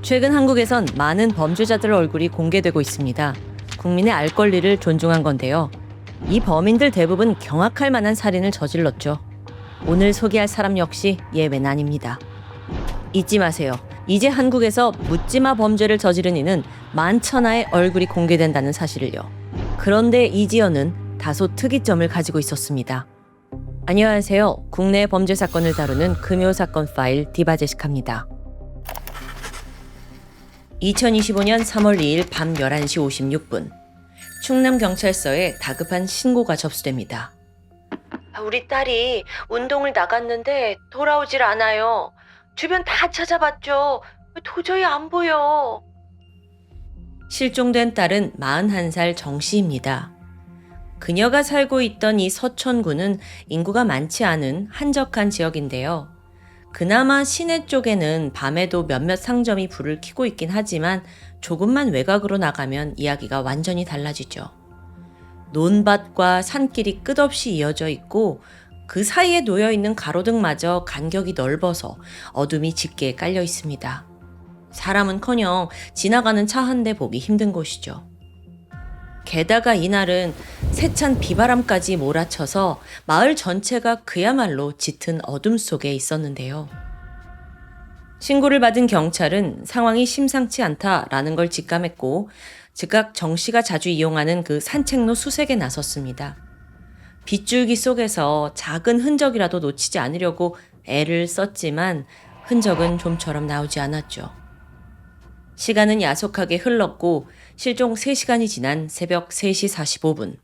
최근 한국에선 많은 범죄자들 얼굴이 공개되고 있습니다. 국민의 알 권리를 존중한 건데요. 이 범인들 대부분 경악할 만한 살인을 저질렀죠. 오늘 소개할 사람 역시 예외는 아닙니다. 잊지 마세요. 이제 한국에서 묻지마 범죄를 저지른 이는 만천하의 얼굴이 공개된다는 사실을요. 그런데 이지연은 다소 특이점을 가지고 있었습니다. 안녕하세요. 국내 범죄 사건을 다루는 금요사건 파일 디바제시카입니다. 2025년 3월 2일 밤 11시 56분 충남경찰서에 다급한 신고가 접수됩니다. 우리 딸이 운동을 나갔는데 돌아오질 않아요. 주변 다 찾아봤죠. 도저히 안 보여. 실종된 딸은 41살 정씨입니다. 그녀가 살고 있던 이 서천구는 인구가 많지 않은 한적한 지역인데요. 그나마 시내 쪽에는 밤에도 몇몇 상점이 불을 켜고 있긴 하지만 조금만 외곽으로 나가면 이야기가 완전히 달라지죠. 논밭과 산길이 끝없이 이어져 있고 그 사이에 놓여있는 가로등마저 간격이 넓어서 어둠이 짙게 깔려 있습니다. 사람은커녕 지나가는 차 한 대 보기 힘든 곳이죠. 게다가 이날은 세찬 비바람까지 몰아쳐서 마을 전체가 그야말로 짙은 어둠 속에 있었는데요. 신고를 받은 경찰은 상황이 심상치 않다라는 걸 직감했고 즉각 정 씨가 자주 이용하는 그 산책로 수색에 나섰습니다. 빗줄기 속에서 작은 흔적이라도 놓치지 않으려고 애를 썼지만 흔적은 좀처럼 나오지 않았죠. 시간은 야속하게 흘렀고 실종 3시간이 지난 새벽 3시 45분.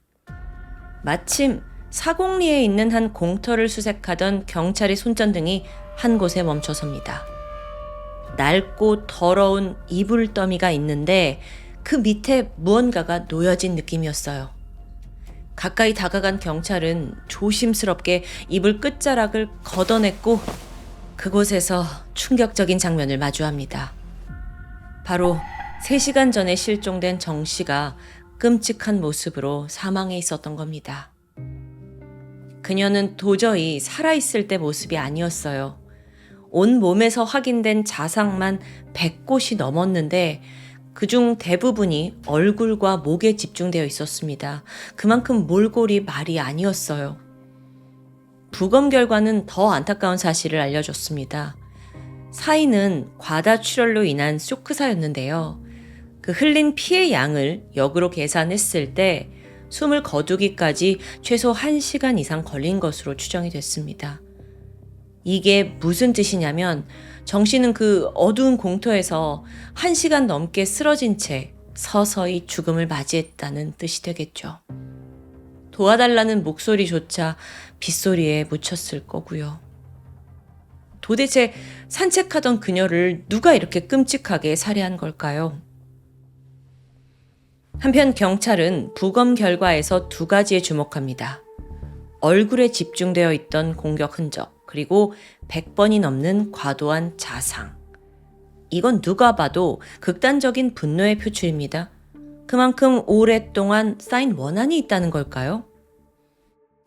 마침 사공리에 있는 한 공터를 수색하던 경찰의 손전등이 한 곳에 멈춰섭니다. 낡고 더러운 이불 더미가 있는데 그 밑에 무언가가 놓여진 느낌이었어요. 가까이 다가간 경찰은 조심스럽게 이불 끝자락을 걷어냈고 그곳에서 충격적인 장면을 마주합니다. 바로 3시간 전에 실종된 정 씨가 끔찍한 모습으로 사망해 있었던 겁니다. 그녀는 도저히 살아있을 때 모습이 아니었어요. 온 몸에서 확인된 자상만 100곳이 넘었는데 그중 대부분이 얼굴과 목에 집중되어 있었습니다. 그만큼 몰골이 말이 아니었어요. 부검 결과는 더 안타까운 사실을 알려줬습니다. 사인은 과다출혈로 인한 쇼크사였는데요. 그 흘린 피의 양을 역으로 계산했을 때 숨을 거두기까지 최소 1시간 이상 걸린 것으로 추정이 됐습니다. 이게 무슨 뜻이냐면 정 씨는 그 어두운 공터에서 1시간 넘게 쓰러진 채 서서히 죽음을 맞이했다는 뜻이 되겠죠. 도와달라는 목소리조차 빗소리에 묻혔을 거고요. 도대체 산책하던 그녀를 누가 이렇게 끔찍하게 살해한 걸까요? 한편 경찰은 부검 결과에서 2가지에 주목합니다. 얼굴에 집중되어 있던 공격 흔적, 그리고 100번이 넘는 과도한 자상. 이건 누가 봐도 극단적인 분노의 표출입니다. 그만큼 오랫동안 쌓인 원한이 있다는 걸까요?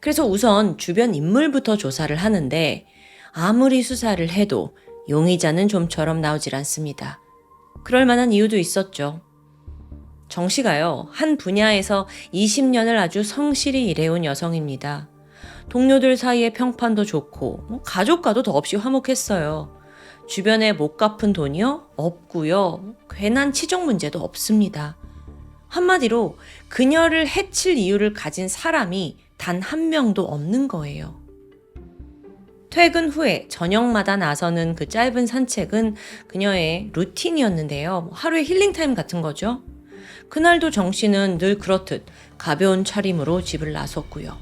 그래서 우선 주변 인물부터 조사를 하는데 아무리 수사를 해도 용의자는 좀처럼 나오질 않습니다. 그럴 만한 이유도 있었죠. 정 씨가요, 한 분야에서 20년을 아주 성실히 일해온 여성입니다. 동료들 사이에 평판도 좋고 가족과도 더없이 화목했어요. 주변에 못 갚은 돈이요? 없고요. 괜한 치적 문제도 없습니다. 한마디로 그녀를 해칠 이유를 가진 사람이 단 한 명도 없는 거예요. 퇴근 후에 저녁마다 나서는 그 짧은 산책은 그녀의 루틴이었는데요. 하루의 힐링타임 같은 거죠. 그날도 정 씨는 늘 그렇듯 가벼운 차림으로 집을 나섰고요.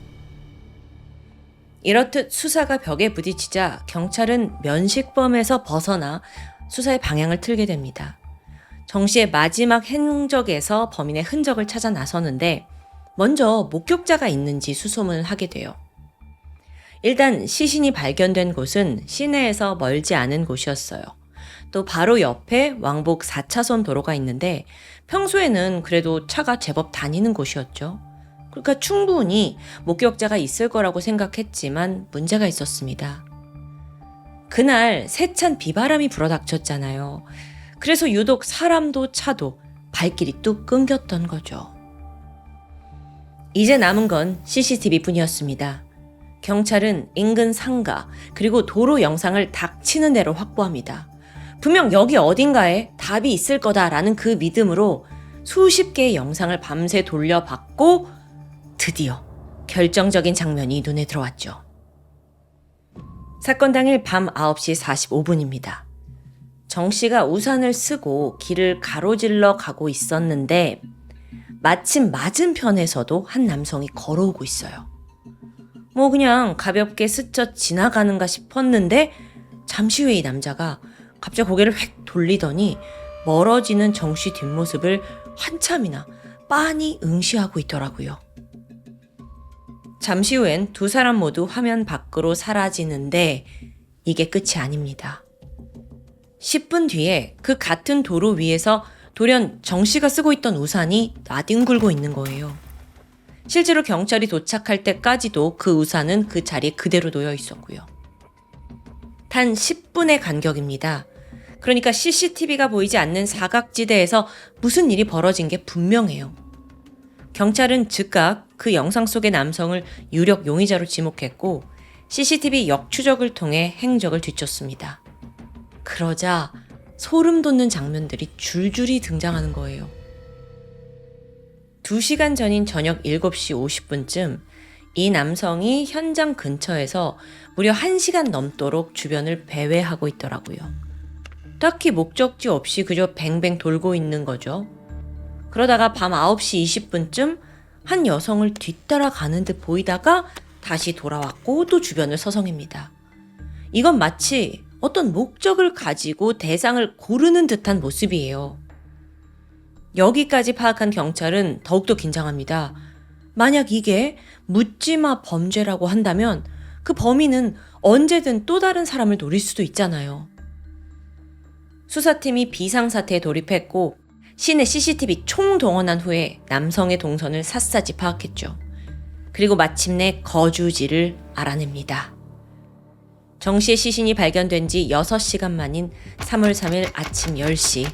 이렇듯 수사가 벽에 부딪히자 경찰은 면식범에서 벗어나 수사의 방향을 틀게 됩니다. 정 씨의 마지막 행적에서 범인의 흔적을 찾아 나서는데 먼저 목격자가 있는지 수소문을 하게 돼요. 일단 시신이 발견된 곳은 시내에서 멀지 않은 곳이었어요. 또 바로 옆에 왕복 4차선 도로가 있는데 평소에는 그래도 차가 제법 다니는 곳이었죠. 그러니까 충분히 목격자가 있을 거라고 생각했지만 문제가 있었습니다. 그날 세찬 비바람이 불어닥쳤잖아요. 그래서 유독 사람도 차도 발길이 뚝 끊겼던 거죠. 이제 남은 건 CCTV뿐이었습니다. 경찰은 인근 상가 그리고 도로 영상을 닥치는 대로 확보합니다. 분명 여기 어딘가에 답이 있을 거다라는 그 믿음으로 수십 개의 영상을 밤새 돌려봤고 드디어 결정적인 장면이 눈에 들어왔죠. 사건 당일 밤 9시 45분입니다. 정 씨가 우산을 쓰고 길을 가로질러 가고 있었는데 마침 맞은편에서도 한 남성이 걸어오고 있어요. 뭐 그냥 가볍게 스쳐 지나가는가 싶었는데 잠시 후에 이 남자가 갑자기 고개를 획 돌리더니 멀어지는 정 씨 뒷모습을 한참이나 빤히 응시하고 있더라고요. 잠시 후엔 두 사람 모두 화면 밖으로 사라지는데 이게 끝이 아닙니다. 10분 뒤에 그 같은 도로 위에서 돌연 정 씨가 쓰고 있던 우산이 나뒹굴고 있는 거예요. 실제로 경찰이 도착할 때까지도 그 우산은 그 자리에 그대로 놓여 있었고요. 단 10분의 간격입니다. 그러니까 CCTV가 보이지 않는 사각지대에서 무슨 일이 벌어진 게 분명해요. 경찰은 즉각 그 영상 속의 남성을 유력 용의자로 지목했고 CCTV 역추적을 통해 행적을 뒤쫓습니다. 그러자 소름 돋는 장면들이 줄줄이 등장하는 거예요. 2시간 전인 저녁 7시 50분쯤 이 남성이 현장 근처에서 무려 1시간 넘도록 주변을 배회하고 있더라고요. 딱히 목적지 없이 그저 뱅뱅 돌고 있는 거죠. 그러다가 밤 9시 20분쯤 한 여성을 뒤따라 가는 듯 보이다가 다시 돌아왔고 또 주변을 서성입니다. 이건 마치 어떤 목적을 가지고 대상을 고르는 듯한 모습이에요. 여기까지 파악한 경찰은 더욱더 긴장합니다. 만약 이게 묻지마 범죄라고 한다면 그 범인은 언제든 또 다른 사람을 노릴 수도 있잖아요. 수사팀이 비상사태에 돌입했고 시내 CCTV 총동원한 후에 남성의 동선을 샅샅이 파악했죠. 그리고 마침내 거주지를 알아냅니다. 정 씨의 시신이 발견된 지 6시간 만인 3월 3일 아침 10시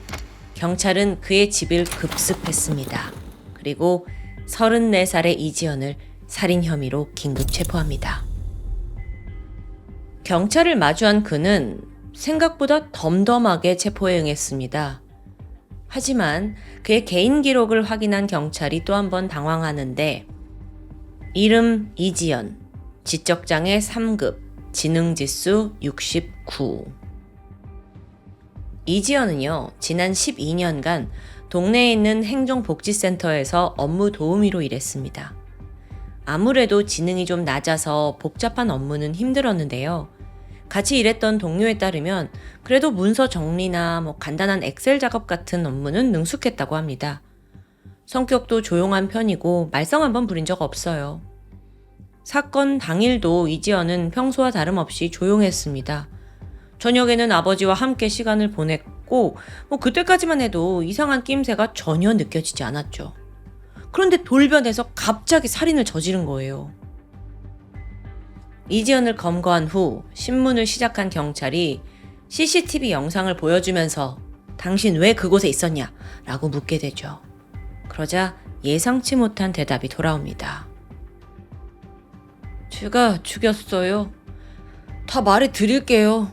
경찰은 그의 집을 급습했습니다. 그리고 34살의 이지연을 살인 혐의로 긴급 체포합니다. 경찰을 마주한 그는 생각보다 덤덤하게 체포에 응했습니다. 하지만 그의 개인 기록을 확인한 경찰이 또 한 번 당황하는데 이름 이지연, 지적장애 3급, 지능지수 69. 이지연은요, 지난 12년간 동네에 있는 행정복지센터에서 업무 도우미로 일했습니다. 아무래도 지능이 좀 낮아서 복잡한 업무는 힘들었는데요. 같이 일했던 동료에 따르면 그래도 문서 정리나 간단한 엑셀 작업 같은 업무는 능숙했다고 합니다. 성격도 조용한 편이고 말썽 한번 부린 적 없어요. 사건 당일도 이지연은 평소와 다름없이 조용했습니다. 저녁에는 아버지와 함께 시간을 보냈고 그때까지만 해도 이상한 낌새가 전혀 느껴지지 않았죠. 그런데 돌변해서 갑자기 살인을 저지른 거예요. 이지연을 검거한 후 신문을 시작한 경찰이 CCTV 영상을 보여주면서 당신 왜 그곳에 있었냐? 라고 묻게 되죠. 그러자 예상치 못한 대답이 돌아옵니다. 제가 죽였어요. 다 말해 드릴게요.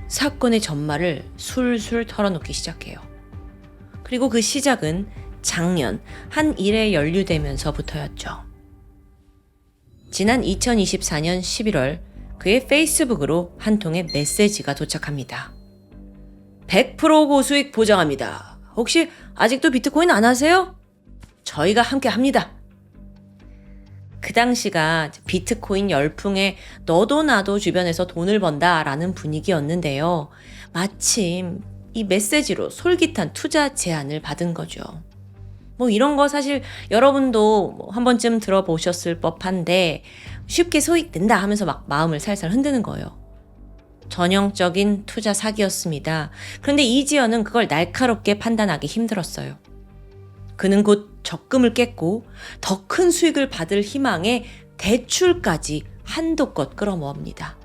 사건의 전말을 술술 털어놓기 시작해요. 그리고 그 시작은 작년 한 일에 연루되면서부터였죠. 지난 2024년 11월 그의 페이스북으로 한 통의 메시지가 도착합니다. 100% 고수익 보장합니다. 혹시 아직도 비트코인 안 하세요? 저희가 함께 합니다. 그 당시가 비트코인 열풍에 너도 나도 주변에서 돈을 번다라는 분위기였는데요. 마침 이 메시지로 솔깃한 투자 제안을 받은 거죠. 이런 거 사실 여러분도 한 번쯤 들어보셨을 법한데 쉽게 소익된다 하면서 막 마음을 살살 흔드는 거예요. 전형적인 투자 사기였습니다. 그런데 이지연은 그걸 날카롭게 판단하기 힘들었어요. 그는 곧 적금을 깼고 더 큰 수익을 받을 희망에 대출까지 한도껏 끌어모읍니다.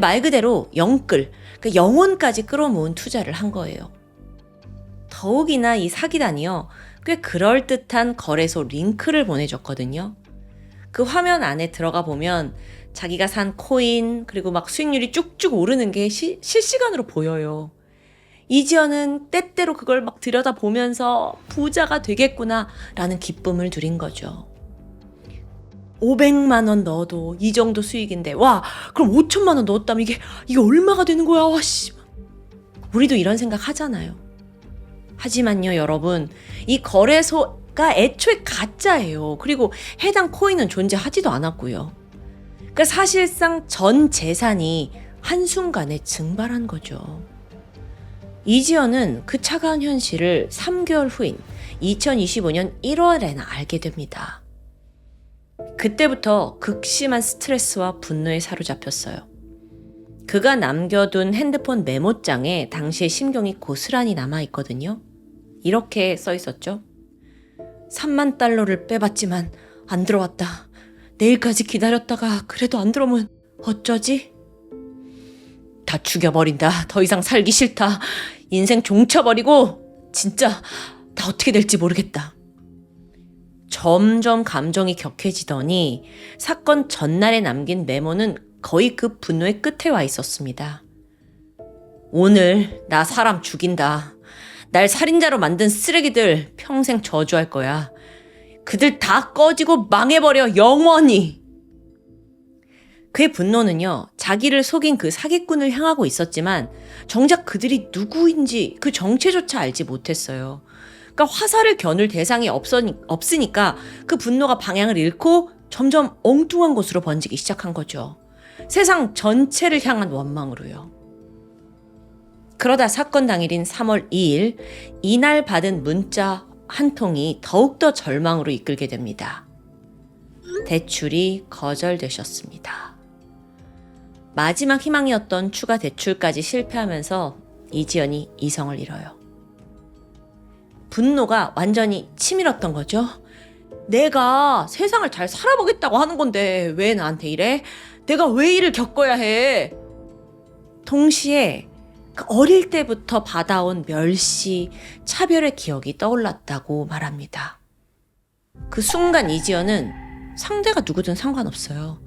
말 그대로 영끌, 영혼까지 끌어모은 투자를 한 거예요. 더욱이나 이 사기단이요, 꽤 그럴듯한 거래소 링크를 보내줬거든요. 그 화면 안에 들어가 보면 자기가 산 코인, 그리고 막 수익률이 쭉쭉 오르는 게 실시간으로 보여요. 이지연은 때때로 그걸 막 들여다보면서 부자가 되겠구나 라는 기쁨을 누린 거죠. 500만 원 넣어도 이 정도 수익인데, 와, 그럼 5천만 원 넣었다면 이게 얼마가 되는 거야? 와, 씨. 우리도 이런 생각 하잖아요. 하지만요, 여러분, 이 거래소가 애초에 가짜예요. 그리고 해당 코인은 존재하지도 않았고요. 그러니까 사실상 전 재산이 한순간에 증발한 거죠. 이지연은 그 차가운 현실을 3개월 후인 2025년 1월에나 알게 됩니다. 그때부터 극심한 스트레스와 분노에 사로잡혔어요. 그가 남겨둔 핸드폰 메모장에 당시의 심경이 고스란히 남아있거든요. 이렇게 써 있었죠. 3만 달러를 빼봤지만 안 들어왔다. 내일까지 기다렸다가 그래도 안 들어오면 어쩌지? 다 죽여버린다. 더 이상 살기 싫다. 인생 종쳐버리고 진짜 다 어떻게 될지 모르겠다. 점점 감정이 격해지더니 사건 전날에 남긴 메모는 거의 그 분노의 끝에 와 있었습니다. 오늘 나 사람 죽인다. 날 살인자로 만든 쓰레기들 평생 저주할 거야. 그들 다 꺼지고 망해버려, 영원히. 그의 분노는요, 자기를 속인 그 사기꾼을 향하고 있었지만 정작 그들이 누구인지 그 정체조차 알지 못했어요. 그러니까 화살을 겨눌 대상이 없으니까 그 분노가 방향을 잃고 점점 엉뚱한 곳으로 번지기 시작한 거죠. 세상 전체를 향한 원망으로요. 그러다 사건 당일인 3월 2일, 이날 받은 문자 한 통이 더욱더 절망으로 이끌게 됩니다. 대출이 거절되셨습니다. 마지막 희망이었던 추가 대출까지 실패하면서 이지연이 이성을 잃어요. 분노가 완전히 치밀었던 거죠. 내가 세상을 잘 살아보겠다고 하는 건데 왜 나한테 이래? 내가 왜 이를 겪어야 해? 동시에 그 어릴 때부터 받아온 멸시, 차별의 기억이 떠올랐다고 말합니다. 그 순간 이지연은 상대가 누구든 상관없어요.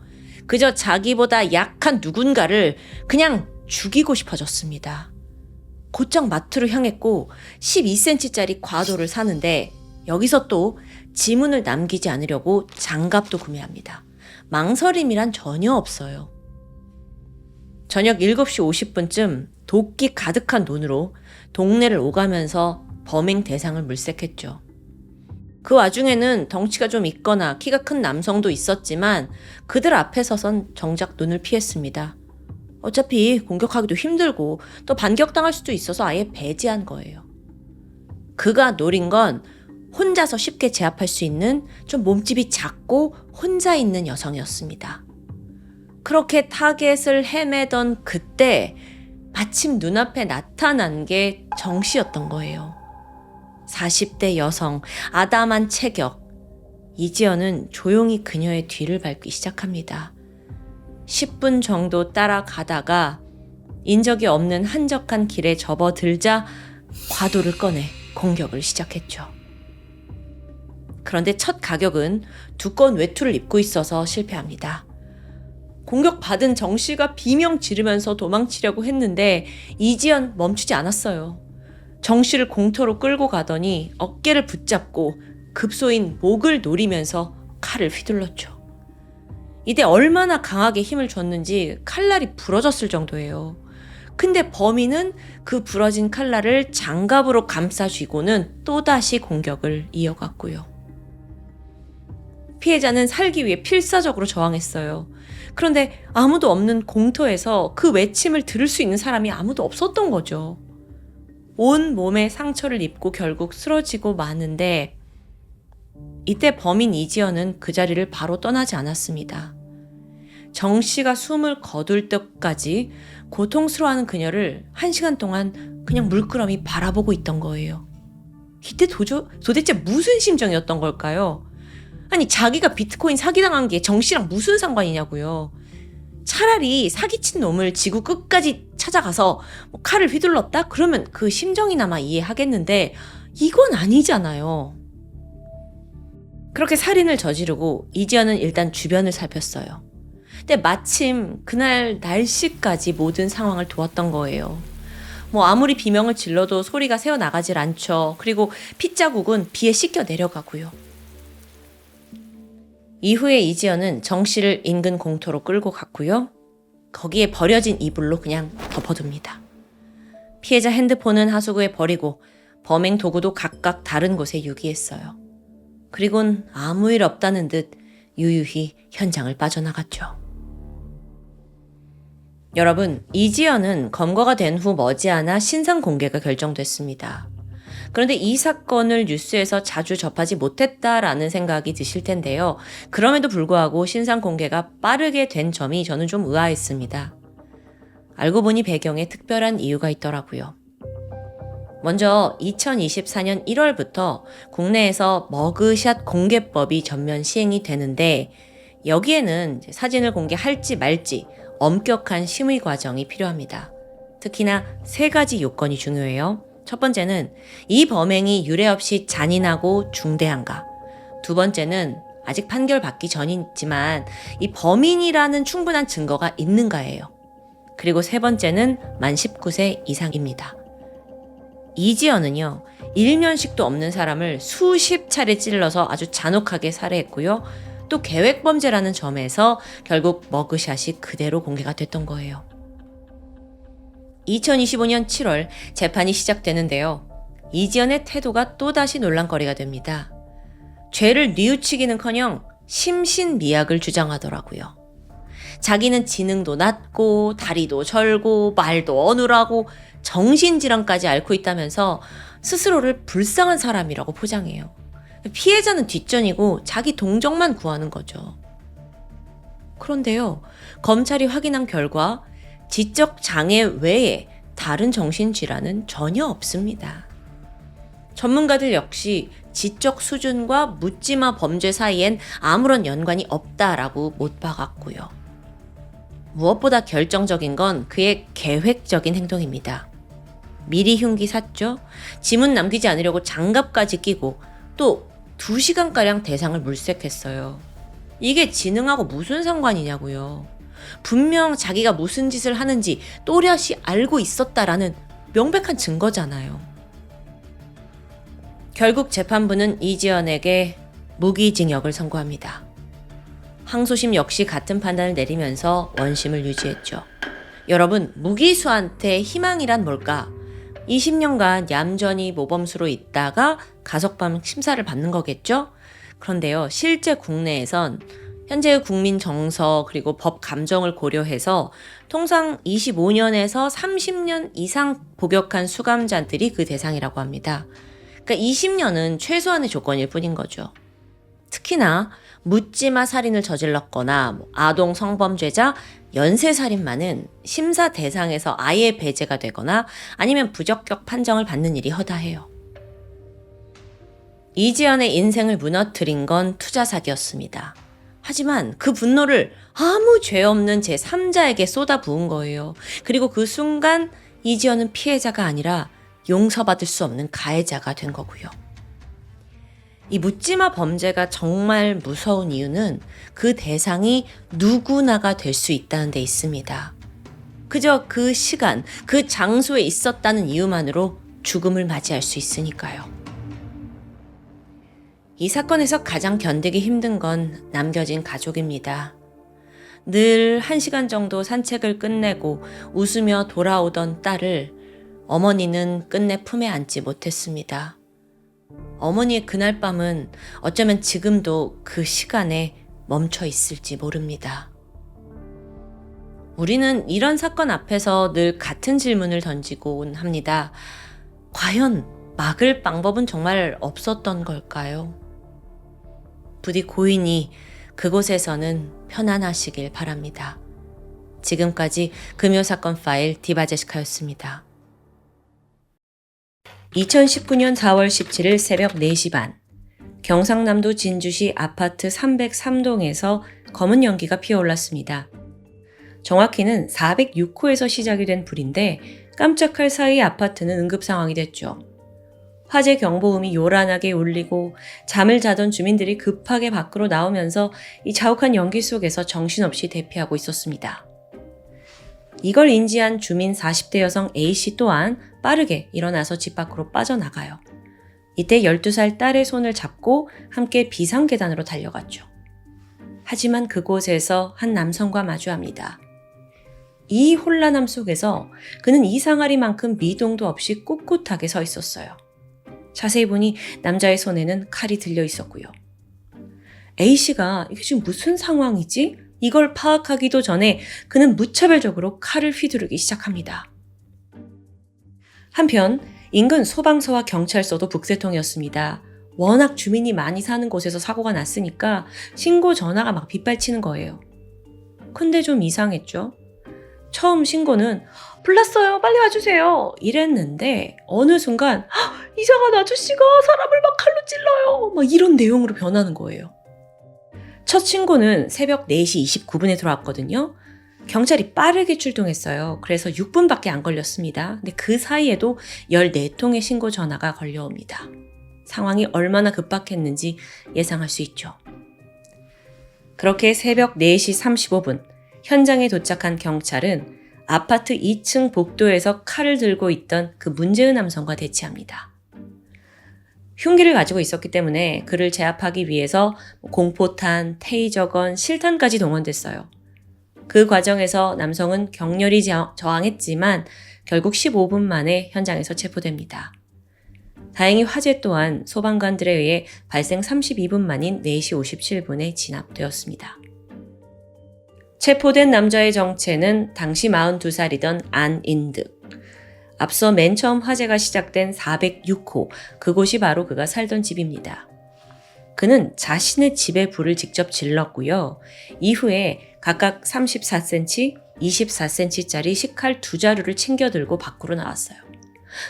그저 자기보다 약한 누군가를 그냥 죽이고 싶어졌습니다. 곧장 마트로 향했고 12cm짜리 과도를 사는데 여기서 또 지문을 남기지 않으려고 장갑도 구매합니다. 망설임이란 전혀 없어요. 저녁 7시 50분쯤 도끼 가득한 눈으로 동네를 오가면서 범행 대상을 물색했죠. 그 와중에는 덩치가 좀 있거나 키가 큰 남성도 있었지만 그들 앞에 서선 정작 눈을 피했습니다. 어차피 공격하기도 힘들고 또 반격당할 수도 있어서 아예 배제한 거예요. 그가 노린 건 혼자서 쉽게 제압할 수 있는 좀 몸집이 작고 혼자 있는 여성이었습니다. 그렇게 타겟을 헤매던 그때 마침 눈앞에 나타난 게 정 씨였던 거예요. 40대 여성, 아담한 체격. 이지연은 조용히 그녀의 뒤를 밟기 시작합니다. 10분 정도 따라가다가 인적이 없는 한적한 길에 접어들자 과도를 꺼내 공격을 시작했죠. 그런데 첫 가격은 두꺼운 외투를 입고 있어서 실패합니다. 공격받은 정 씨가 비명 지르면서 도망치려고 했는데 이지연 멈추지 않았어요. 정 씨를 공터로 끌고 가더니 어깨를 붙잡고 급소인 목을 노리면서 칼을 휘둘렀죠. 이때 얼마나 강하게 힘을 줬는지 칼날이 부러졌을 정도예요. 근데 범인은 그 부러진 칼날을 장갑으로 감싸쥐고는 또다시 공격을 이어갔고요. 피해자는 살기 위해 필사적으로 저항했어요. 그런데 아무도 없는 공터에서 그 외침을 들을 수 있는 사람이 아무도 없었던 거죠. 온 몸에 상처를 입고 결국 쓰러지고 마는데 이때 범인 이지연은 그 자리를 바로 떠나지 않았습니다. 정 씨가 숨을 거둘 때까지 고통스러워하는 그녀를 1시간 동안 그냥 물끄러미 바라보고 있던 거예요. 이때 도대체 무슨 심정이었던 걸까요? 아니 자기가 비트코인 사기당한 게 정 씨랑 무슨 상관이냐고요. 차라리 사기친 놈을 지구 끝까지 찾아가서 뭐 칼을 휘둘렀다? 그러면 그 심정이나마 이해하겠는데 이건 아니잖아요. 그렇게 살인을 저지르고 이지연은 일단 주변을 살폈어요. 근데 마침 그날 날씨까지 모든 상황을 도왔던 거예요. 뭐 아무리 비명을 질러도 소리가 새어나가질 않죠. 그리고 핏자국은 비에 씻겨 내려가고요. 이후에 이지연은 정 씨를 인근 공터로 끌고 갔고요. 거기에 버려진 이불로 그냥 덮어둡니다. 피해자 핸드폰은 하수구에 버리고 범행 도구도 각각 다른 곳에 유기했어요. 그리곤 아무 일 없다는 듯 유유히 현장을 빠져나갔죠. 여러분, 이지연은 검거가 된 후 머지않아 신상 공개가 결정됐습니다. 그런데 이 사건을 뉴스에서 자주 접하지 못했다라는 생각이 드실 텐데요. 그럼에도 불구하고 신상 공개가 빠르게 된 점이 저는 좀 의아했습니다. 알고 보니 배경에 특별한 이유가 있더라고요. 먼저 2024년 1월부터 국내에서 머그샷 공개법이 전면 시행이 되는데 여기에는 사진을 공개할지 말지 엄격한 심의 과정이 필요합니다. 특히나 3가지 요건이 중요해요. 첫 번째는 이 범행이 유례 없이 잔인하고 중대한가. 두 번째는 아직 판결 받기 전이지만 이 범인이라는 충분한 증거가 있는가예요. 그리고 세 번째는 만 19세 이상입니다. 이지연은요, 일면식도 없는 사람을 수십 차례 찔러서 아주 잔혹하게 살해했고요. 또 계획범죄라는 점에서 결국 머그샷이 그대로 공개가 됐던 거예요. 2025년 7월 재판이 시작되는데요. 이지연의 태도가 또다시 논란거리가 됩니다. 죄를 뉘우치기는커녕 심신미약을 주장하더라고요. 자기는 지능도 낮고 다리도 절고 말도 어눌하고 정신질환까지 앓고 있다면서 스스로를 불쌍한 사람이라고 포장해요. 피해자는 뒷전이고 자기 동정만 구하는 거죠. 그런데요, 검찰이 확인한 결과 지적 장애 외에 다른 정신질환은 전혀 없습니다. 전문가들 역시 지적 수준과 묻지마 범죄 사이엔 아무런 연관이 없다라고 못 박았고요. 무엇보다 결정적인 건 그의 계획적인 행동입니다. 미리 흉기 샀죠. 지문 남기지 않으려고 장갑까지 끼고 또 2시간가량 대상을 물색했어요. 이게 지능하고 무슨 상관이냐고요. 분명 자기가 무슨 짓을 하는지 또렷이 알고 있었다라는 명백한 증거잖아요. 결국 재판부는 이지연에게 무기징역을 선고합니다. 항소심 역시 같은 판단을 내리면서 원심을 유지했죠. 여러분, 무기수한테 희망이란 뭘까? 20년간 얌전히 모범수로 있다가 가석방 심사를 받는 거겠죠? 그런데요, 실제 국내에선 현재의 국민 정서 그리고 법 감정을 고려해서 통상 25년에서 30년 이상 복역한 수감자들이 그 대상이라고 합니다. 그러니까 20년은 최소한의 조건일 뿐인 거죠. 특히나 묻지마 살인을 저질렀거나 아동 성범죄자, 연쇄살인마는 심사 대상에서 아예 배제가 되거나 아니면 부적격 판정을 받는 일이 허다해요. 이지연의 인생을 무너뜨린 건 투자 사기였습니다. 하지만 그 분노를 아무 죄 없는 제3자에게 쏟아부은 거예요. 그리고 그 순간 이지연은 피해자가 아니라 용서받을 수 없는 가해자가 된 거고요. 이 묻지마 범죄가 정말 무서운 이유는 그 대상이 누구나가 될 수 있다는 데 있습니다. 그저 그 시간, 그 장소에 있었다는 이유만으로 죽음을 맞이할 수 있으니까요. 이 사건에서 가장 견디기 힘든 건 남겨진 가족입니다. 늘 1시간 정도 산책을 끝내고 웃으며 돌아오던 딸을 어머니는 끝내 품에 안지 못했습니다. 어머니의 그날 밤은 어쩌면 지금도 그 시간에 멈춰 있을지 모릅니다. 우리는 이런 사건 앞에서 늘 같은 질문을 던지곤 합니다. 과연 막을 방법은 정말 없었던 걸까요? 부디 고인이 그곳에서는 편안하시길 바랍니다. 지금까지 금요사건 파일 디바제시카였습니다. 2019년 4월 17일 새벽 4시 반, 경상남도 진주시 아파트 303동에서 검은 연기가 피어올랐습니다. 정확히는 406호에서 시작이 된 불인데 깜짝할 사이 아파트는 응급 상황이 됐죠. 화재 경보음이 요란하게 울리고 잠을 자던 주민들이 급하게 밖으로 나오면서 이 자욱한 연기 속에서 정신없이 대피하고 있었습니다. 이걸 인지한 주민 40대 여성 A씨 또한 빠르게 일어나서 집 밖으로 빠져나가요. 이때 12살 딸의 손을 잡고 함께 비상계단으로 달려갔죠. 하지만 그곳에서 한 남성과 마주합니다. 이 혼란함 속에서 그는 이상하리만큼 미동도 없이 꿋꿋하게 서 있었어요. 자세히 보니 남자의 손에는 칼이 들려 있었고요. A씨가 이게 지금 무슨 상황이지? 이걸 파악하기도 전에 그는 무차별적으로 칼을 휘두르기 시작합니다. 한편 인근 소방서와 경찰서도 북새통이었습니다. 워낙 주민이 많이 사는 곳에서 사고가 났으니까 신고 전화가 막 빗발치는 거예요. 근데 좀 이상했죠. 처음 신고는 불났어요, 빨리 와주세요 이랬는데 어느 순간 이상한 아저씨가 사람을 막 칼로 찔러요 막 이런 내용으로 변하는 거예요. 첫 신고는 새벽 4시 29분에 들어왔거든요. 경찰이 빠르게 출동했어요. 그래서 6분밖에 안 걸렸습니다. 근데 그 사이에도 14통의 신고 전화가 걸려옵니다. 상황이 얼마나 급박했는지 예상할 수 있죠. 그렇게 새벽 4시 35분 현장에 도착한 경찰은 아파트 2층 복도에서 칼을 들고 있던 그 문제의 남성과 대치합니다. 흉기를 가지고 있었기 때문에 그를 제압하기 위해서 공포탄, 테이저건, 실탄까지 동원됐어요. 그 과정에서 남성은 격렬히 저항했지만 결국 15분 만에 현장에서 체포됩니다. 다행히 화재 또한 소방관들에 의해 발생 32분 만인 4시 57분에 진압되었습니다. 체포된 남자의 정체는 당시 42살이던 안인득. 앞서 맨 처음 화재가 시작된 406호, 그곳이 바로 그가 살던 집입니다. 그는 자신의 집에 불을 직접 질렀고요. 이후에 각각 34cm, 24cm짜리 식칼 2자루를 챙겨 들고 밖으로 나왔어요.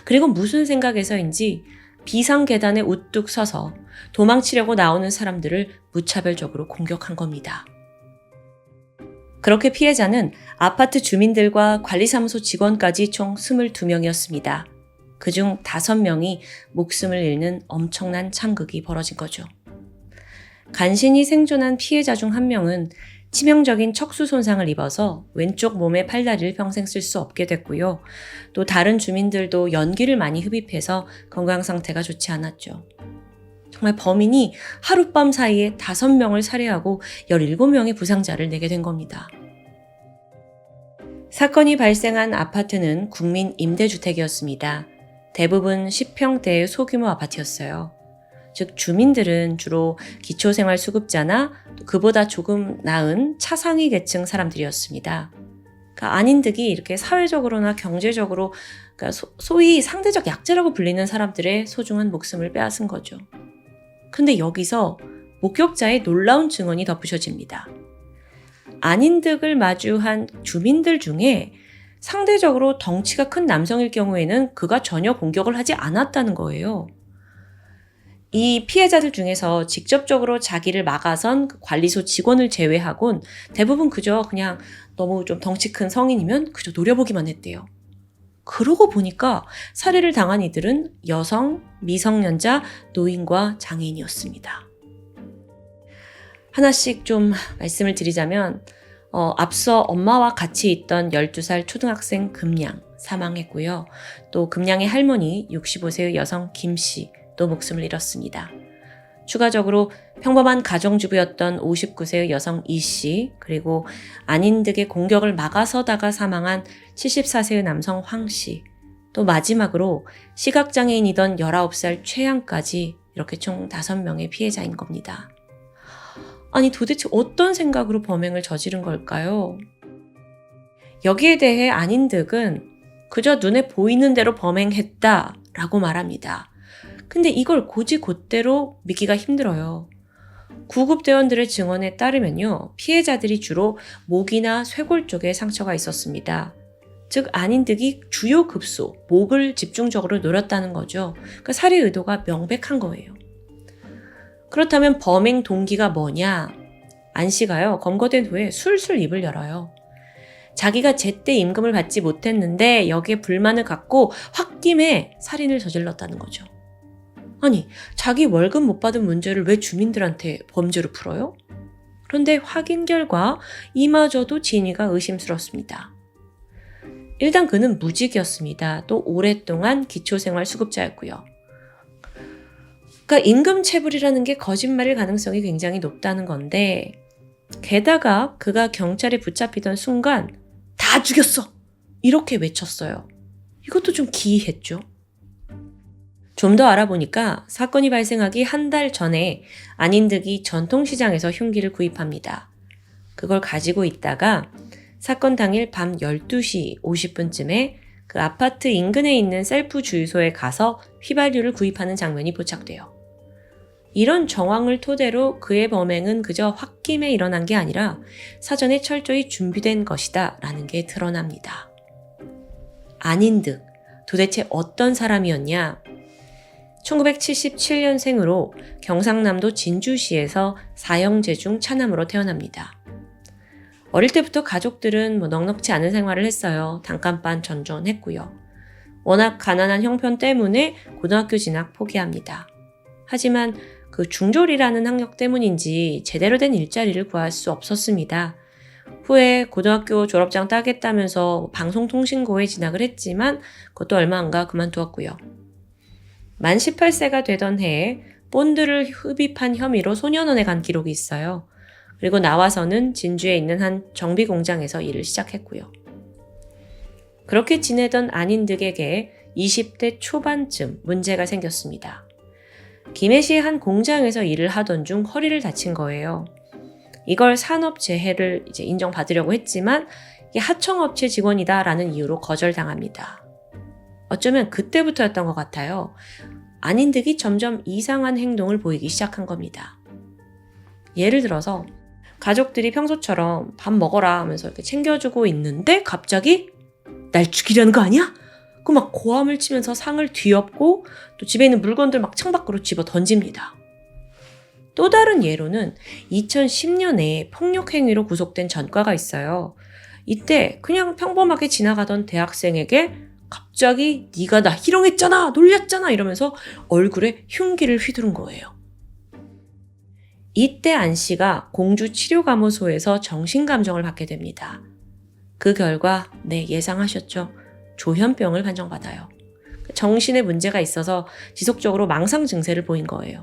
그리고 무슨 생각에서인지 비상계단에 우뚝 서서 도망치려고 나오는 사람들을 무차별적으로 공격한 겁니다. 그렇게 피해자는 아파트 주민들과 관리사무소 직원까지 총 22명이었습니다. 그중 5명이 목숨을 잃는 엄청난 참극이 벌어진 거죠. 간신히 생존한 피해자 중 한 명은 치명적인 척수 손상을 입어서 왼쪽 몸의 팔다리를 평생 쓸 수 없게 됐고요. 또 다른 주민들도 연기를 많이 흡입해서 건강 상태가 좋지 않았죠. 정말 범인이 하룻밤 사이에 5명을 살해하고 17명의 부상자를 내게 된 겁니다. 사건이 발생한 아파트는 국민 임대주택이었습니다. 대부분 10평대의 소규모 아파트였어요. 즉 주민들은 주로 기초생활수급자나 그보다 조금 나은 차상위 계층 사람들이었습니다. 그러니까 안인득이 이렇게 사회적으로나 경제적으로 그러니까 소위 상대적 약자라고 불리는 사람들의 소중한 목숨을 빼앗은 거죠. 근데 여기서 목격자의 놀라운 증언이 덧붙여집니다. 안인득을 마주한 주민들 중에 상대적으로 덩치가 큰 남성일 경우에는 그가 전혀 공격을 하지 않았다는 거예요. 이 피해자들 중에서 직접적으로 자기를 막아선 관리소 직원을 제외하곤 대부분 그저 그냥 너무 좀 덩치 큰 성인이면 그저 노려보기만 했대요. 그러고 보니까 살해를 당한 이들은 여성, 미성년자, 노인과 장애인이었습니다. 하나씩 좀 말씀을 드리자면 앞서 엄마와 같이 있던 12살 초등학생 금양 사망했고요. 또 금양의 할머니 65세의 여성 김씨 또 목숨을 잃었습니다. 추가적으로 평범한 가정주부였던 59세의 여성 이씨, 그리고 안인득의 공격을 막아서다가 사망한 74세의 남성 황씨, 또 마지막으로 시각장애인이던 19살 최양까지 이렇게 총 5명의 피해자인 겁니다. 아니 도대체 어떤 생각으로 범행을 저지른 걸까요? 여기에 대해 안인득은 그저 눈에 보이는 대로 범행했다라고 말합니다. 근데 이걸 곧이곧대로 믿기가 힘들어요. 구급대원들의 증언에 따르면요, 피해자들이 주로 목이나 쇄골 쪽에 상처가 있었습니다. 즉 안인득이 주요 급소, 목을 집중적으로 노렸다는 거죠. 그러니까 살해 의도가 명백한 거예요. 그렇다면 범행 동기가 뭐냐? 안 씨가요, 검거된 후에 술술 입을 열어요. 자기가 제때 임금을 받지 못했는데 여기에 불만을 갖고 홧김에 살인을 저질렀다는 거죠. 아니, 자기 월급 못 받은 문제를 왜 주민들한테 범죄로 풀어요? 그런데 확인 결과 이마저도 진위가 의심스럽습니다. 일단 그는 무직이었습니다. 또 오랫동안 기초생활수급자였고요. 그러니까 임금 체불이라는 게 거짓말일 가능성이 굉장히 높다는 건데, 게다가 그가 경찰에 붙잡히던 순간 다 죽였어! 이렇게 외쳤어요. 이것도 좀 기이했죠. 좀 더 알아보니까 사건이 발생하기 한 달 전에 안인득이 전통시장에서 흉기를 구입합니다. 그걸 가지고 있다가 사건 당일 밤 12시 50분쯤에 그 아파트 인근에 있는 셀프 주유소에 가서 휘발유를 구입하는 장면이 포착돼요. 이런 정황을 토대로 그의 범행은 그저 홧김에 일어난 게 아니라 사전에 철저히 준비된 것이다 라는 게 드러납니다. 안인득, 도대체 어떤 사람이었냐? 1977년생으로 경상남도 진주시에서 사형제중 차남으로 태어납니다. 어릴 때부터 가족들은 넉넉지 않은 생활을 했어요. 단칸반 전전했고요. 워낙 가난한 형편 때문에 고등학교 진학 포기합니다. 하지만 그 중졸이라는 학력 때문인지 제대로 된 일자리를 구할 수 없었습니다. 후에 고등학교 졸업장 따겠다면서 방송통신고에 진학을 했지만 그것도 얼마 안 가 그만두었고요. 만 18세가 되던 해에 본드를 흡입한 혐의로 소년원에 간 기록이 있어요. 그리고 나와서는 진주에 있는 한 정비 공장에서 일을 시작했고요. 그렇게 지내던 안인득에게 20대 초반쯤 문제가 생겼습니다. 김해시의 한 공장에서 일을 하던 중 허리를 다친 거예요. 이걸 산업재해를 인정받으려고 했지만 이게 하청업체 직원이다라는 이유로 거절당합니다. 어쩌면 그때부터였던 것 같아요. 안인득이 점점 이상한 행동을 보이기 시작한 겁니다. 예를 들어서 가족들이 평소처럼 밥 먹어라 하면서 이렇게 챙겨주고 있는데 갑자기 날 죽이려는 거 아니야? 그 막 고함을 치면서 상을 뒤엎고 또 집에 있는 물건들 막 창밖으로 집어 던집니다. 또 다른 예로는 2010년에 폭력 행위로 구속된 전과가 있어요. 이때 그냥 평범하게 지나가던 대학생에게 갑자기 네가 나 희롱했잖아, 놀렸잖아 이러면서 얼굴에 흉기를 휘두른 거예요. 이때 안 씨가 공주 치료감호소에서 정신감정을 받게 됩니다. 그 결과 예상하셨죠? 조현병을 판정받아요. 정신에 문제가 있어서 지속적으로 망상 증세를 보인 거예요.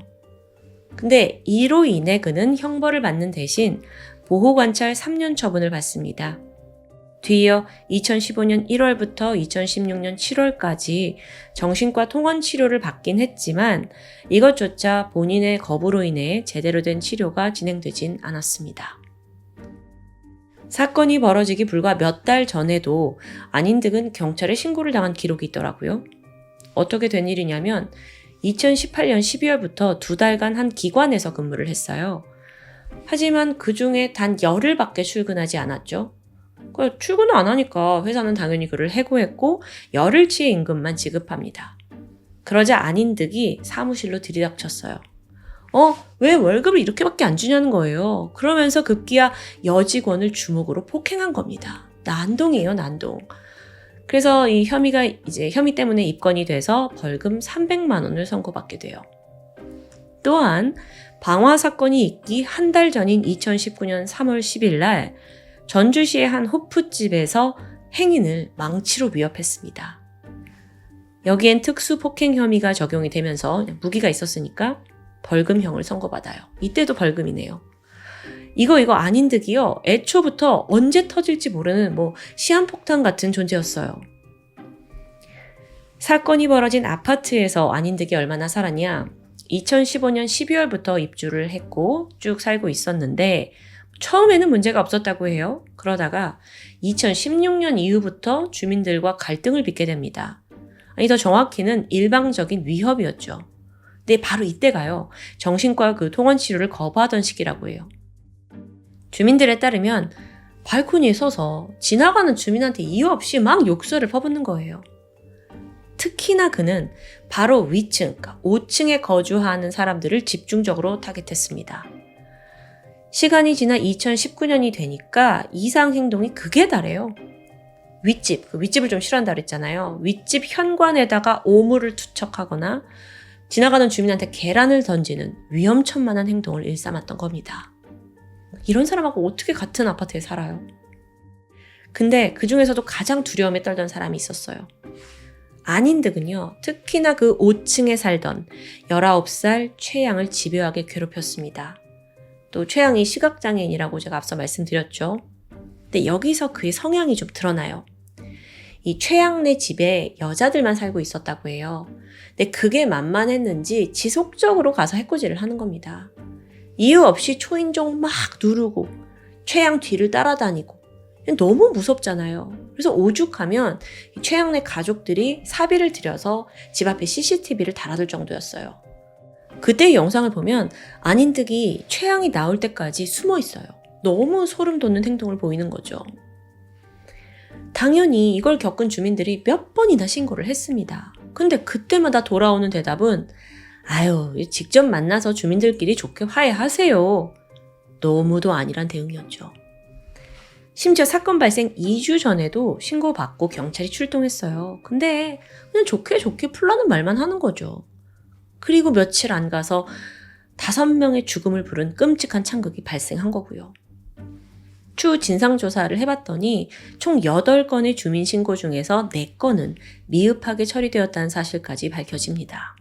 근데 이로 인해 그는 형벌을 받는 대신 보호관찰 3년 처분을 받습니다. 뒤이어 2015년 1월부터 2016년 7월까지 정신과 통원 치료를 받긴 했지만 이것조차 본인의 거부로 인해 제대로 된 치료가 진행되진 않았습니다. 사건이 벌어지기 불과 몇 달 전에도 안인득은 경찰에 신고를 당한 기록이 있더라고요. 어떻게 된 일이냐면 2018년 12월부터 2달간 한 기관에서 근무를 했어요. 하지만 그 중에 단 열흘밖에 출근하지 않았죠. 출근을 안 하니까 회사는 당연히 그를 해고했고 열흘치의 임금만 지급합니다. 그러자 안인득이 사무실로 들이닥쳤어요. 왜 월급을 이렇게밖에 안 주냐는 거예요. 그러면서 급기야 여직원을 주먹으로 폭행한 겁니다. 난동이에요, 난동. 그래서 이 혐의 때문에 입건이 돼서 벌금 300만 원을 선고받게 돼요. 또한 방화 사건이 있기 한 달 전인 2019년 3월 10일 날 전주시의 한 호프집에서 행인을 망치로 위협했습니다. 여기엔 특수폭행 혐의가 적용이 되면서 무기가 있었으니까 벌금형을 선고받아요. 이때도 벌금이네요. 이거 안인득이요. 애초부터 언제 터질지 모르는 시한폭탄 같은 존재였어요. 사건이 벌어진 아파트에서 안인득이 얼마나 살았냐? 2015년 12월부터 입주를 했고 쭉 살고 있었는데 처음에는 문제가 없었다고 해요. 그러다가 2016년 이후부터 주민들과 갈등을 빚게 됩니다. 더 정확히는 일방적인 위협이었죠. 근데 바로 이때가요. 정신과 통원 치료를 거부하던 시기라고 해요. 주민들에 따르면 발코니에 서서 지나가는 주민한테 이유 없이 막 욕설을 퍼붓는 거예요. 특히나 그는 바로 위층, 그러니까 5층에 거주하는 사람들을 집중적으로 타겟했습니다. 시간이 지나 2019년이 되니까 이상 행동이 극에 달해요. 윗집을 좀 싫어한다 그랬잖아요. 윗집 현관에다가 오물을 투척하거나 지나가는 주민한테 계란을 던지는 위험천만한 행동을 일삼았던 겁니다. 이런 사람하고 어떻게 같은 아파트에 살아요? 근데 그 중에서도 가장 두려움에 떨던 사람이 있었어요. 안인득은요, 특히나 그 5층에 살던 19살 최양을 집요하게 괴롭혔습니다. 또 최양이 시각장애인이라고 제가 앞서 말씀드렸죠. 근데 여기서 그의 성향이 좀 드러나요. 이 최양네 집에 여자들만 살고 있었다고 해요. 근데 그게 만만했는지 지속적으로 가서 해코지를 하는 겁니다. 이유 없이 초인종 막 누르고 최양 뒤를 따라다니고 너무 무섭잖아요. 그래서 오죽하면 최양네 가족들이 사비를 들여서 집 앞에 CCTV를 달아둘 정도였어요. 그때의 영상을 보면 안인득이 최양이 나올 때까지 숨어 있어요. 너무 소름 돋는 행동을 보이는 거죠. 당연히 이걸 겪은 주민들이 몇 번이나 신고를 했습니다. 근데 그때마다 돌아오는 대답은 아유, 직접 만나서 주민들끼리 좋게 화해하세요. 너무도 아니란 대응이었죠. 심지어 사건 발생 2주 전에도 신고받고 경찰이 출동했어요. 근데 그냥 좋게 풀라는 말만 하는 거죠. 그리고 며칠 안 가서 5명의 죽음을 부른 끔찍한 창극이 발생한 거고요. 추후 진상조사를 해봤더니 총 8건의 주민신고 중에서 4건은 미흡하게 처리되었다는 사실까지 밝혀집니다.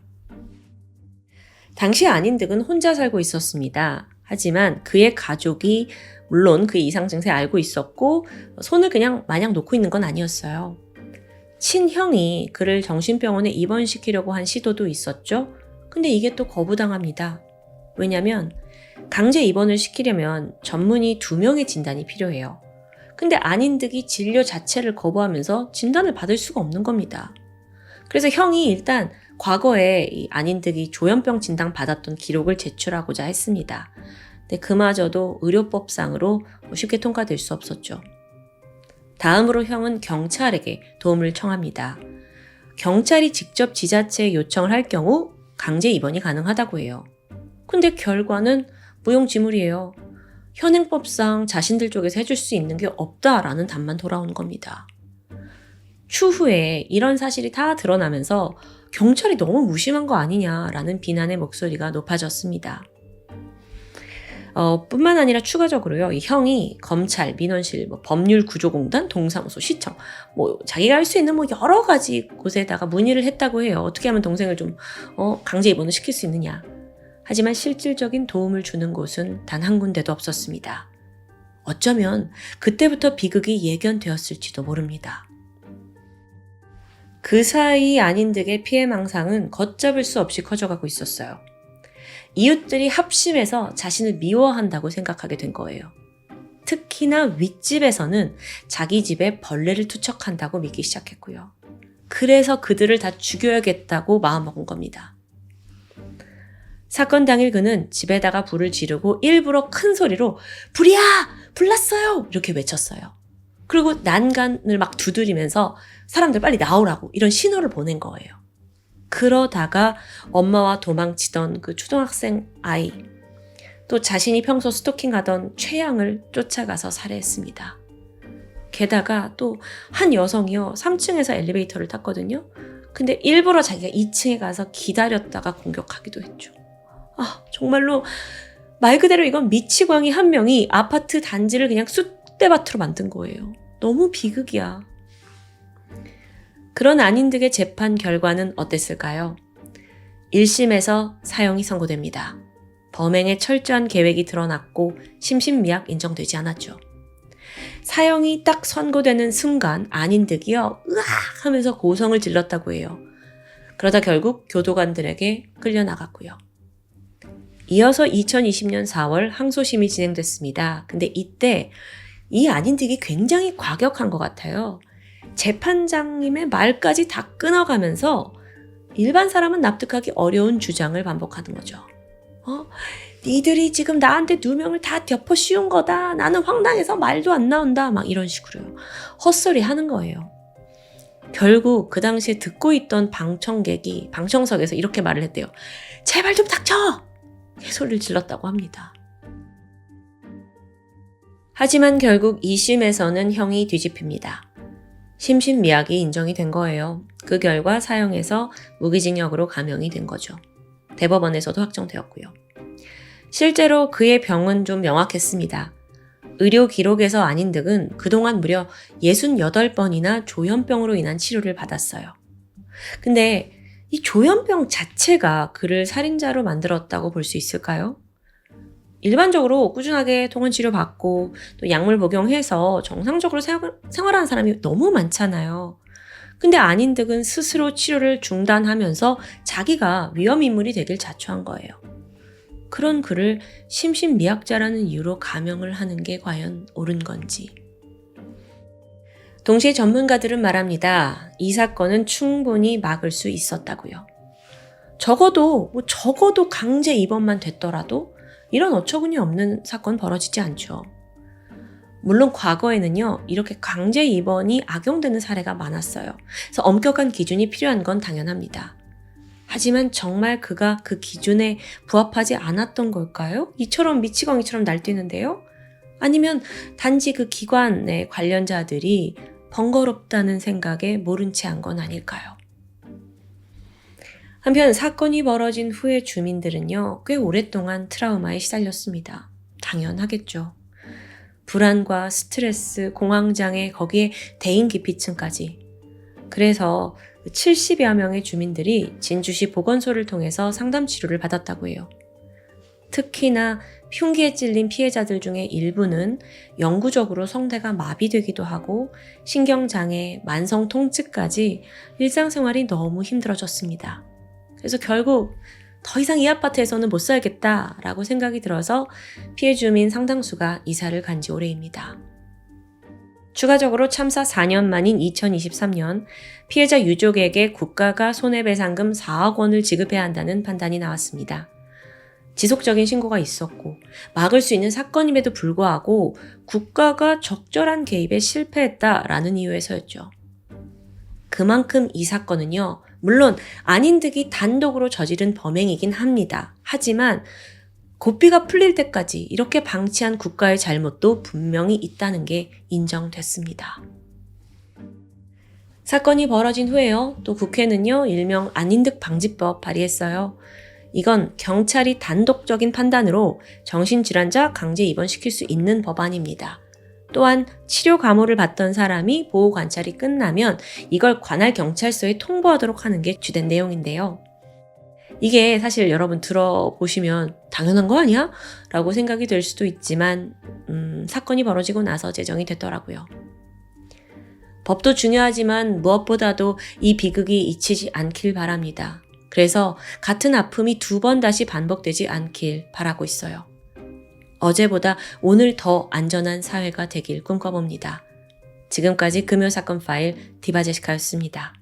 당시 안인득은 혼자 살고 있었습니다. 하지만 그의 가족이 물론 그 이상 증세 알고 있었고 손을 그냥 마냥 놓고 있는 건 아니었어요. 친형이 그를 정신병원에 입원시키려고 한 시도도 있었죠. 근데 이게 또 거부당합니다. 왜냐면 강제 입원을 시키려면 전문의 2명의 진단이 필요해요. 근데 안인득이 진료 자체를 거부하면서 진단을 받을 수가 없는 겁니다. 그래서 형이 일단 과거에 이 안인득이 조현병 진단 받았던 기록을 제출하고자 했습니다. 근데 그마저도 의료법상으로 쉽게 통과될 수 없었죠. 다음으로 형은 경찰에게 도움을 청합니다. 경찰이 직접 지자체에 요청을 할 경우 강제 입원이 가능하다고 해요. 근데 결과는 무용지물이에요. 현행법상 자신들 쪽에서 해줄 수 있는 게 없다라는 답만 돌아오는 겁니다. 추후에 이런 사실이 다 드러나면서 경찰이 너무 무심한 거 아니냐라는 비난의 목소리가 높아졌습니다. 뿐만 아니라 추가적으로요, 이 형이 검찰, 민원실, 법률구조공단, 동사무소, 시청, 자기가 할 수 있는 여러 가지 곳에다가 문의를 했다고 해요. 어떻게 하면 동생을 좀 강제 입원을 시킬 수 있느냐. 하지만 실질적인 도움을 주는 곳은 단 한 군데도 없었습니다. 어쩌면 그때부터 비극이 예견되었을지도 모릅니다. 그 사이 안인득의 피해망상은 걷잡을 수 없이 커져가고 있었어요. 이웃들이 합심해서 자신을 미워한다고 생각하게 된 거예요. 특히나 윗집에서는 자기 집에 벌레를 투척한다고 믿기 시작했고요. 그래서 그들을 다 죽여야겠다고 마음먹은 겁니다. 사건 당일 그는 집에다가 불을 지르고 일부러 큰 소리로 불이야! 불났어요! 이렇게 외쳤어요. 그리고 난간을 막 두드리면서 사람들 빨리 나오라고 이런 신호를 보낸 거예요. 그러다가 엄마와 도망치던 그 초등학생 아이, 또 자신이 평소 스토킹하던 최양을 쫓아가서 살해했습니다. 게다가 또 한 여성이요, 3층에서 엘리베이터를 탔거든요. 근데 일부러 자기가 2층에 가서 기다렸다가 공격하기도 했죠. 정말로 말 그대로 이건 미치광이 한 명이 아파트 단지를 그냥 쑥대밭으로 만든 거예요. 너무 비극이야. 그런 안인득의 재판 결과는 어땠을까요? 1심에서 사형이 선고됩니다. 범행의 철저한 계획이 드러났고 심신미약 인정되지 않았죠. 사형이 딱 선고되는 순간 안인득이요, 으악 하면서 고성을 질렀다고 해요. 그러다 결국 교도관들에게 끌려나갔고요. 이어서 2020년 4월 항소심이 진행됐습니다. 근데 이때 이 안인득이 굉장히 과격한 것 같아요. 재판장님의 말까지 다 끊어가면서 일반 사람은 납득하기 어려운 주장을 반복하는 거죠. 니들이 지금 나한테 누명을 다 덮어 씌운 거다. 나는 황당해서 말도 안 나온다. 막 이런 식으로요. 헛소리 하는 거예요. 결국 그 당시에 듣고 있던 방청객이 방청석에서 이렇게 말을 했대요. 제발 좀 닥쳐! 소리를 질렀다고 합니다. 하지만 결국 2심에서는 형이 뒤집힙니다. 심신미약이 인정이 된 거예요. 그 결과 사형에서 무기징역으로 감형이 된 거죠. 대법원에서도 확정되었고요. 실제로 그의 병은 좀 명확했습니다. 의료 기록에서 안인득은 그동안 무려 68번이나 조현병으로 인한 치료를 받았어요. 근데 이 조현병 자체가 그를 살인자로 만들었다고 볼 수 있을까요? 일반적으로 꾸준하게 통원 치료받고 또 약물 복용해서 정상적으로 생활하는 사람이 너무 많잖아요. 근데 안인득은 스스로 치료를 중단하면서 자기가 위험인물이 되길 자초한 거예요. 그런 그를 심신미약자라는 이유로 감형을 하는 게 과연 옳은 건지. 동시에 전문가들은 말합니다. 이 사건은 충분히 막을 수 있었다고요. 적어도 강제 입원만 됐더라도 이런 어처구니 없는 사건 벌어지지 않죠. 물론 과거에는요, 이렇게 강제 입원이 악용되는 사례가 많았어요. 그래서 엄격한 기준이 필요한 건 당연합니다. 하지만 정말 그가 그 기준에 부합하지 않았던 걸까요? 이처럼 미치광이처럼 날뛰는데요? 아니면 단지 그 기관의 관련자들이 번거롭다는 생각에 모른 채 한 건 아닐까요? 한편 사건이 벌어진 후에 주민들은요, 꽤 오랫동안 트라우마에 시달렸습니다. 당연하겠죠. 불안과 스트레스, 공황장애, 거기에 대인기피증까지. 그래서 70여 명의 주민들이 진주시 보건소를 통해서 상담 치료를 받았다고 해요. 특히나 흉기에 찔린 피해자들 중에 일부는 영구적으로 성대가 마비되기도 하고 신경장애, 만성 통증까지 일상생활이 너무 힘들어졌습니다. 그래서 결국 더 이상 이 아파트에서는 못 살겠다라고 생각이 들어서 피해 주민 상당수가 이사를 간 지 오래입니다. 추가적으로 참사 4년 만인 2023년 피해자 유족에게 국가가 손해배상금 4억 원을 지급해야 한다는 판단이 나왔습니다. 지속적인 신고가 있었고 막을 수 있는 사건임에도 불구하고 국가가 적절한 개입에 실패했다라는 이유에서였죠. 그만큼 이 사건은요, 물론 안인득이 단독으로 저지른 범행이긴 합니다. 하지만 고삐가 풀릴 때까지 이렇게 방치한 국가의 잘못도 분명히 있다는 게 인정됐습니다. 사건이 벌어진 후에요, 또 국회는요, 일명 안인득 방지법 발의했어요. 이건 경찰이 단독적인 판단으로 정신질환자 강제 입원시킬 수 있는 법안입니다. 또한 치료 감호를 받던 사람이 보호 관찰이 끝나면 이걸 관할 경찰서에 통보하도록 하는 게 주된 내용인데요. 이게 사실 여러분 들어보시면 당연한 거 아니야? 라고 생각이 될 수도 있지만 사건이 벌어지고 나서 제정이 됐더라고요. 법도 중요하지만 무엇보다도 이 비극이 잊히지 않길 바랍니다. 그래서 같은 아픔이 2번 다시 반복되지 않길 바라고 있어요. 어제보다 오늘 더 안전한 사회가 되길 꿈꿔봅니다. 지금까지 금요사건 파일 디바제시카였습니다.